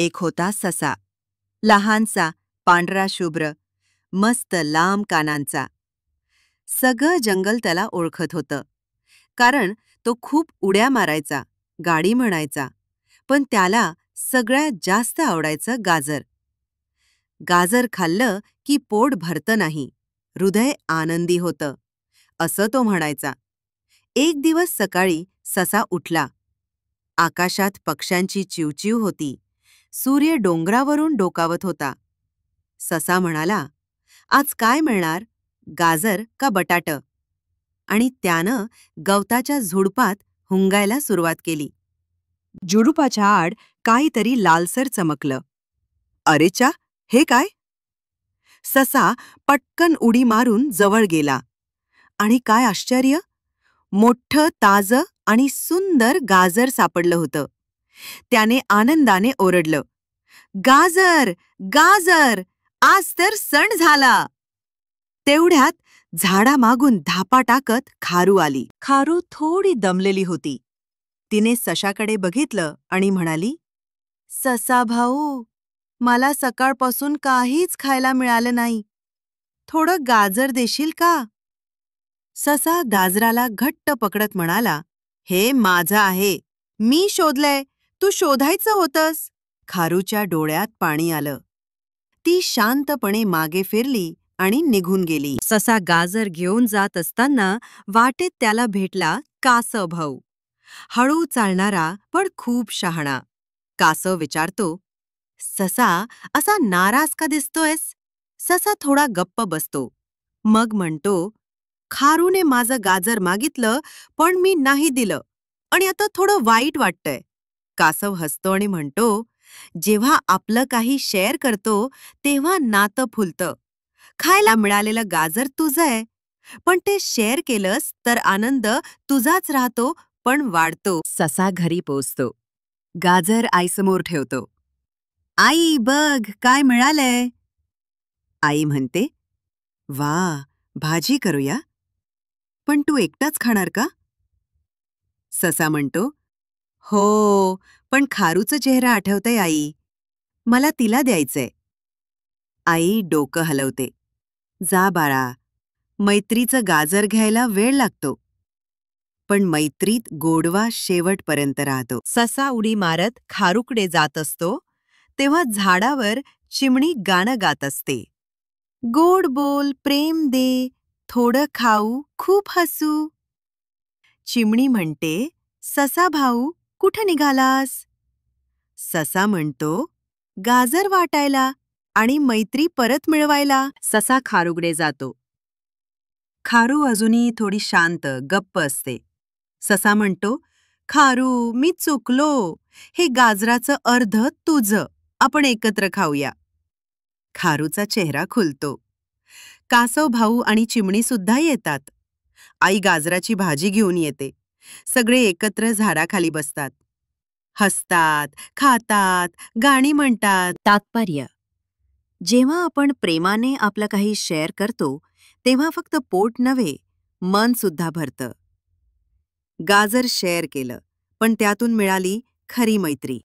एक होता ससा, लहानसा, पांढरा शुभ्र, मस्त लांब कानांचा. सगळं जंगल त्याला ओळखत होतं, कारण तो खूप उड्या मारायचा, गाडी म्हणायचा. पण त्याला सगळ्यात जास्त आवडायचं गाजर. गाजर खाल्लं की पोट भरतं नाही, हृदय आनंदी होतं, असं तो म्हणायचा. एक दिवस सकाळी ससा उठला. आकाशात पक्ष्यांची चिवचिव होती. सूर्य डोंगरावरून डोकावत होता. ससा म्हणाला, आज काय मिळणार, गाजर का बटाटं? आणि त्यानं गवताच्या झुडपात हुंगायला सुरुवात केली. झुडुपाच्या आड काहीतरी लालसर चमकलं. अरे चा, हे काय? ससा पटकन उडी मारून जवळ गेला. आणि काय आश्चर्य! मोठं, ताजं आणि सुंदर गाजर सापडलं होतं. त्याने आनंदाने ओरडलं, गाजर, गाजर, आज तर सण झाला. तेवढ्यात झाडामागून धापा टाकत खारू आली. खारू थोडी दमलेली होती. तिने सशाकडे बघितलं आणि म्हणाली, ससा भाऊ, मला सकाळपासून काहीच खायला मिळालं नाही. थोडं गाजर देशील का? ससा गाजराला घट्ट पकडत म्हणाला, हे माझं आहे. मी शोधलंय, तू शोधायचं होतंस. खारूच्या डोळ्यात पाणी आलं. ती शांतपणे मागे फिरली आणि निघून गेली. ससा गाजर घेऊन जात असताना वाटेत त्याला भेटला कासव भाऊ. हळू चालणारा पण खूप शहाणा. कासव विचारतो, ससा, असा नाराज का दिसतोयस? ससा थोडा गप्प बसतो. मग म्हणतो, खारूने माझं गाजर मागितलं, पण मी नाही दिलं आणि आता थोडं वाईट वाटतंय. कासव हसतो आणि म्हणतो, जेव्हा आपलं काही शेअर करतो तेव्हा नातं फुलतं. खायला मिळालेलं गाजर तुझं आहे, पण ते शेअर केलंस तर आनंद तुझाच राहतो पण वाढतो. ससा घरी पोचतो. गाजर आईसमोर ठेवतो. आई बघ काय मिळालंय. आई म्हणते, वा, भाजी करूया. पण तू एकटाच खाणार का? ससा म्हणतो, हो, पण खारूचा चेहरा आठवतंय आई, मला तिला द्यायचंय. आई डोकं हलवते. जा बाळा, मैत्रीचं गाजर घ्यायला वेळ लागतो. पण मैत्रीत गोडवा शेवटपर्यंत राहतो. ससा उडी मारत खारूकडे जात असतो, तेव्हा झाडावर चिमणी गाणं गात असते. गोड बोल, प्रेम दे, थोडं खाऊ, खूप हसू. चिमणी म्हणते, ससा भाऊ, कुठं निघालास? ससा म्हणतो, गाजर वाटायला आणि मैत्री परत मिळवायला. ससा खारूकडे जातो. खारू अजूनही थोडी शांत, गप्प असते. ससा म्हणतो, खारू, मी चुकलो. हे गाजराचं अर्ध तुझं, आपण एकत्र खाऊया. खारूचा चेहरा खुलतो. कासव भाऊ आणि चिमणी सुद्धा येतात. आई गाजराची भाजी घेऊन येते. सगळे एकत्र झाडाखाली बसतात. हसतात, खातात, गाणी म्हणतात. तात्पर्य: जेव्हा आपण प्रेमाने आपलं काही शेअर करतो, तेव्हा फक्त पोट नव्हे, मन सुद्धा भरतं. गाजर शेअर केलं, पण त्यातून मिळाली खरी मैत्री.